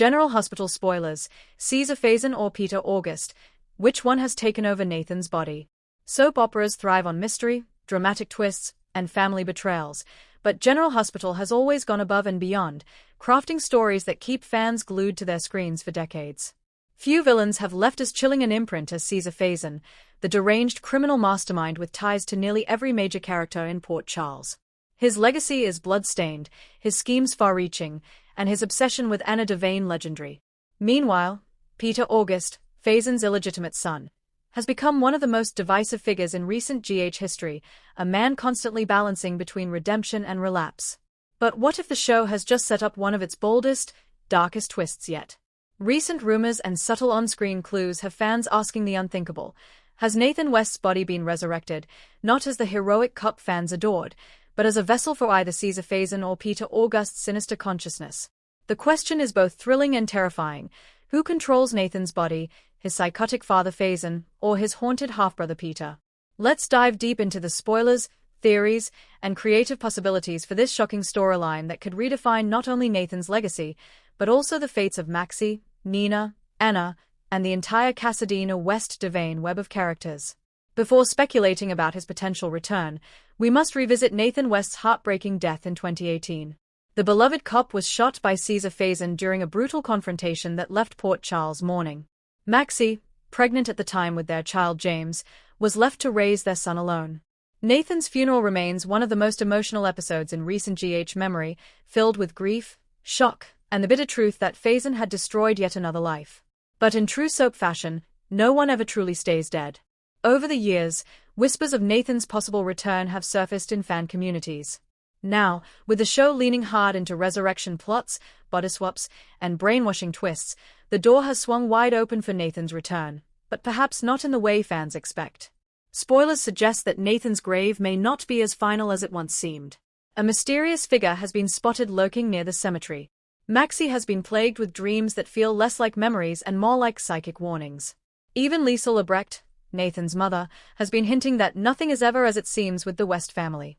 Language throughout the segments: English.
General Hospital spoilers, Cesar Faison or Peter August, which one has taken over Nathan's body? Soap operas thrive on mystery, dramatic twists, and family betrayals, but General Hospital has always gone above and beyond, crafting stories that keep fans glued to their screens for decades. Few villains have left as chilling an imprint as Cesar Faison, the deranged criminal mastermind with ties to nearly every major character in Port Charles. His legacy is blood-stained, his schemes far-reaching, and his obsession with Anna Devane legendary. Meanwhile, Peter August, Faison's illegitimate son, has become one of the most divisive figures in recent GH history, a man constantly balancing between redemption and relapse. But what if the show has just set up one of its boldest, darkest twists yet? Recent rumors and subtle on-screen clues have fans asking the unthinkable. Has Nathan West's body been resurrected, not as the heroic cop fans adored, but as a vessel for either Cesar Faison or Peter August's sinister consciousness? The question is both thrilling and terrifying. Who controls Nathan's body, his psychotic father Faison, or his haunted half-brother Peter? Let's dive deep into the spoilers, theories, and creative possibilities for this shocking storyline that could redefine not only Nathan's legacy, but also the fates of Maxie, Nina, Anna, and the entire Casadina West Devane web of characters. Before speculating about his potential return, we must revisit Nathan West's heartbreaking death in 2018. The beloved cop was shot by Cesar Faison during a brutal confrontation that left Port Charles mourning. Maxie, pregnant at the time with their child James, was left to raise their son alone. Nathan's funeral remains one of the most emotional episodes in recent GH memory, filled with grief, shock, and the bitter truth that Faison had destroyed yet another life. But in true soap fashion, no one ever truly stays dead. Over the years, whispers of Nathan's possible return have surfaced in fan communities. Now, with the show leaning hard into resurrection plots, body swaps, and brainwashing twists, the door has swung wide open for Nathan's return, but perhaps not in the way fans expect. Spoilers suggest that Nathan's grave may not be as final as it once seemed. A mysterious figure has been spotted lurking near the cemetery. Maxie has been plagued with dreams that feel less like memories and more like psychic warnings. Even Lisa Lebrecht, Nathan's mother, has been hinting that nothing is ever as it seems with the West family.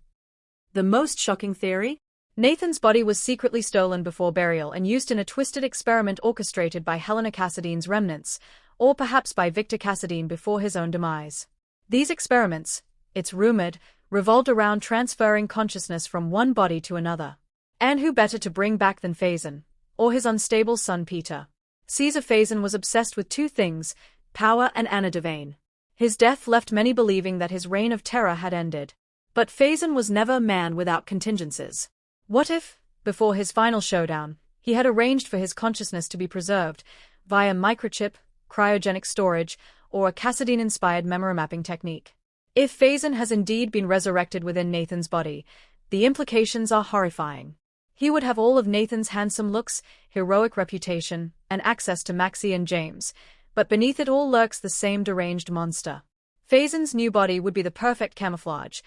The most shocking theory? Nathan's body was secretly stolen before burial and used in a twisted experiment orchestrated by Helena Casadine's remnants, or perhaps by Victor Casadine before his own demise. These experiments, it's rumored, revolved around transferring consciousness from one body to another. And who better to bring back than Faison, or his unstable son Peter? Cesar Faison was obsessed with two things, power and Anna Devane. His death left many believing that his reign of terror had ended. But Faison was never a man without contingencies. What if, before his final showdown, he had arranged for his consciousness to be preserved via microchip, cryogenic storage, or a Casadine-inspired memory mapping technique? If Faison has indeed been resurrected within Nathan's body, the implications are horrifying. He would have all of Nathan's handsome looks, heroic reputation, and access to Maxie and James, but beneath it all lurks the same deranged monster. Faison's new body would be the perfect camouflage,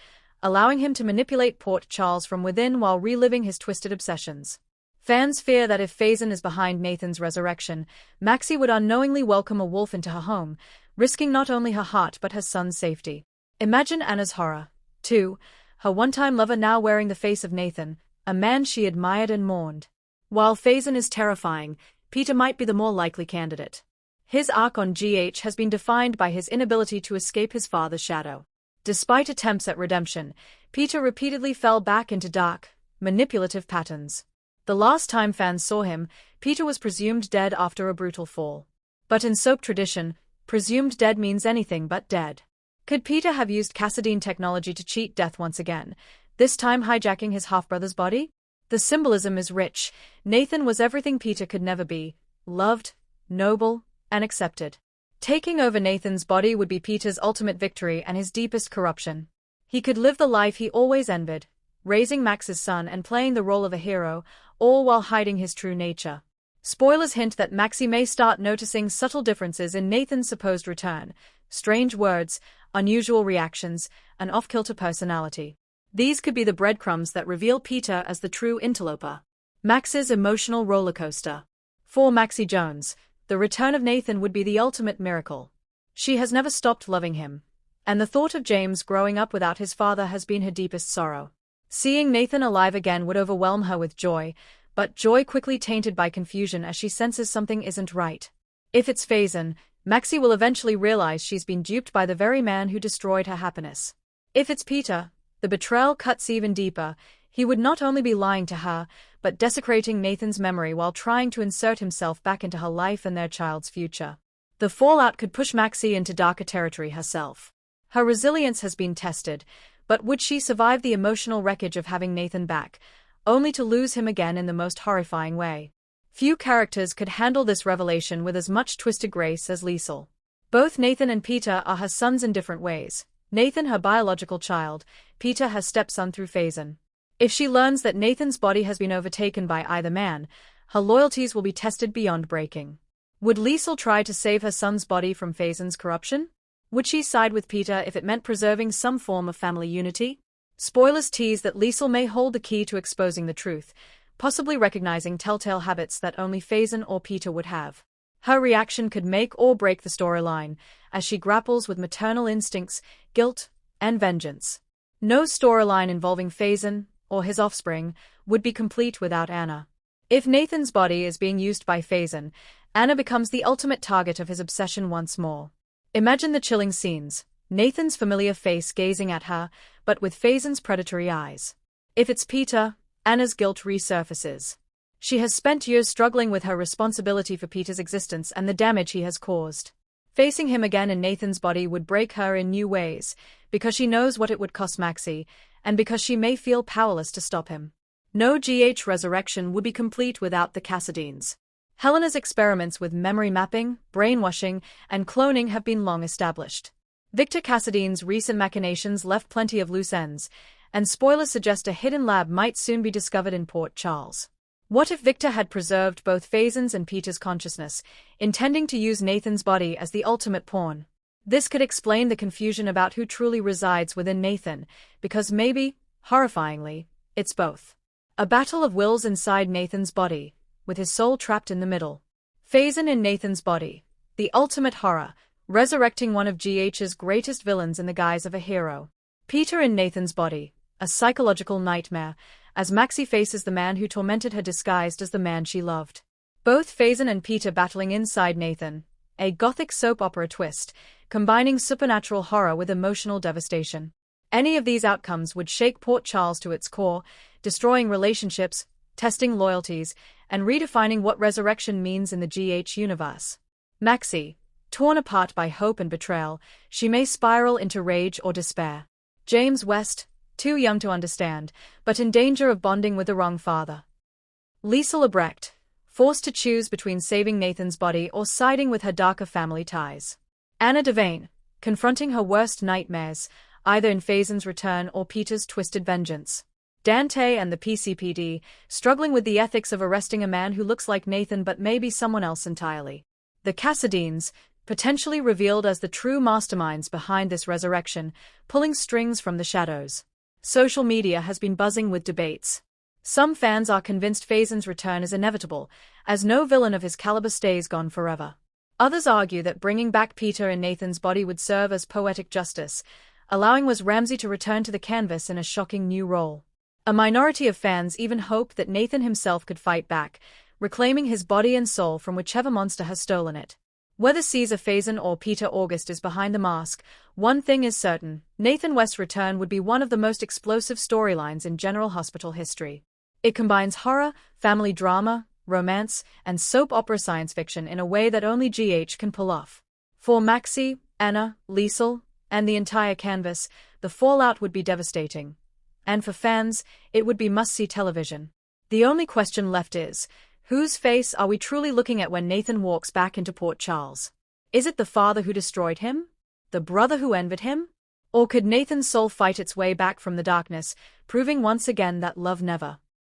allowing him to manipulate Port Charles from within while reliving his twisted obsessions. Fans fear that if Faison is behind Nathan's resurrection, Maxie would unknowingly welcome a wolf into her home, risking not only her heart but her son's safety. Imagine Anna's horror, too, her one-time lover now wearing the face of Nathan, a man she admired and mourned. While Faison is terrifying, Peter might be the more likely candidate. His arc on GH has been defined by his inability to escape his father's shadow. Despite attempts at redemption, Peter repeatedly fell back into dark, manipulative patterns. The last time fans saw him, Peter was presumed dead after a brutal fall. But in soap tradition, presumed dead means anything but dead. Could Peter have used Casadine technology to cheat death once again, this time hijacking his half-brother's body? The symbolism is rich. Nathan was everything Peter could never be: loved, noble, and accepted. Taking over Nathan's body would be Peter's ultimate victory and his deepest corruption. He could live the life he always envied, raising Max's son and playing the role of a hero, all while hiding his true nature. Spoilers hint that Maxie may start noticing subtle differences in Nathan's supposed return: strange words, unusual reactions, an off-kilter personality. These could be the breadcrumbs that reveal Peter as the true interloper. Max's emotional rollercoaster. For Maxie Jones, the return of Nathan would be the ultimate miracle. She has never stopped loving him, and the thought of James growing up without his father has been her deepest sorrow. Seeing Nathan alive again would overwhelm her with joy, but joy quickly tainted by confusion as she senses something isn't right. If it's Faison, Maxie will eventually realize she's been duped by the very man who destroyed her happiness. If it's Peter, the betrayal cuts even deeper. He would not only be lying to her, but desecrating Nathan's memory while trying to insert himself back into her life and their child's future. The fallout could push Maxie into darker territory herself. Her resilience has been tested, but would she survive the emotional wreckage of having Nathan back, only to lose him again in the most horrifying way? Few characters could handle this revelation with as much twisted grace as Liesel. Both Nathan and Peter are her sons in different ways. Nathan her biological child, Peter her stepson through Faison. If she learns that Nathan's body has been overtaken by either man, her loyalties will be tested beyond breaking. Would Liesel try to save her son's body from Faison's corruption? Would she side with Peter if it meant preserving some form of family unity? Spoilers tease that Liesel may hold the key to exposing the truth, possibly recognizing telltale habits that only Faison or Peter would have. Her reaction could make or break the storyline, as she grapples with maternal instincts, guilt, and vengeance. No storyline involving Faison, or his offspring, would be complete without Anna. If Nathan's body is being used by Faison, Anna becomes the ultimate target of his obsession once more. Imagine the chilling scenes, Nathan's familiar face gazing at her, but with Faison's predatory eyes. If it's Peter, Anna's guilt resurfaces. She has spent years struggling with her responsibility for Peter's existence and the damage he has caused. Facing him again in Nathan's body would break her in new ways, because she knows what it would cost Maxie, and because she may feel powerless to stop him. No GH resurrection would be complete without the Cassadines. Helena's experiments with memory mapping, brainwashing, and cloning have been long established. Victor Cassadine's recent machinations left plenty of loose ends, and spoilers suggest a hidden lab might soon be discovered in Port Charles. What if Victor had preserved both Faison's and Peter's consciousness, intending to use Nathan's body as the ultimate pawn? This could explain the confusion about who truly resides within Nathan, because maybe, horrifyingly, it's both. A battle of wills inside Nathan's body, with his soul trapped in the middle. Faison in Nathan's body, the ultimate horror, resurrecting one of GH's greatest villains in the guise of a hero. Peter in Nathan's body, a psychological nightmare, as Maxie faces the man who tormented her disguised as the man she loved. Both Faison and Peter battling inside Nathan, a gothic soap opera twist, combining supernatural horror with emotional devastation. Any of these outcomes would shake Port Charles to its core, destroying relationships, testing loyalties, and redefining what resurrection means in the GH universe. Maxie, torn apart by hope and betrayal, she may spiral into rage or despair. James West, too young to understand, but in danger of bonding with the wrong father. Liesel Abrecht, forced to choose between saving Nathan's body or siding with her darker family ties. Anna Devane, confronting her worst nightmares, either in Faison's return or Peter's twisted vengeance. Dante and the PCPD, struggling with the ethics of arresting a man who looks like Nathan but may be someone else entirely. The Cassadines, potentially revealed as the true masterminds behind this resurrection, pulling strings from the shadows. Social media has been buzzing with debates. Some fans are convinced Faison's return is inevitable, as no villain of his caliber stays gone forever. Others argue that bringing back Peter in Nathan's body would serve as poetic justice, allowing Wes Ramsey to return to the canvas in a shocking new role. A minority of fans even hope that Nathan himself could fight back, reclaiming his body and soul from whichever monster has stolen it. Whether Cesar Faison or Peter August is behind the mask, one thing is certain: Nathan West's return would be one of the most explosive storylines in General Hospital history. It combines horror, family drama, romance, and soap opera science fiction in a way that only GH can pull off. For Maxie, Anna, Liesel, and the entire canvas, the fallout would be devastating. And for fans, it would be must-see television. The only question left is, whose face are we truly looking at when Nathan walks back into Port Charles? Is it the father who destroyed him? The brother who envied him? Or could Nathan's soul fight its way back from the darkness, proving once again that love never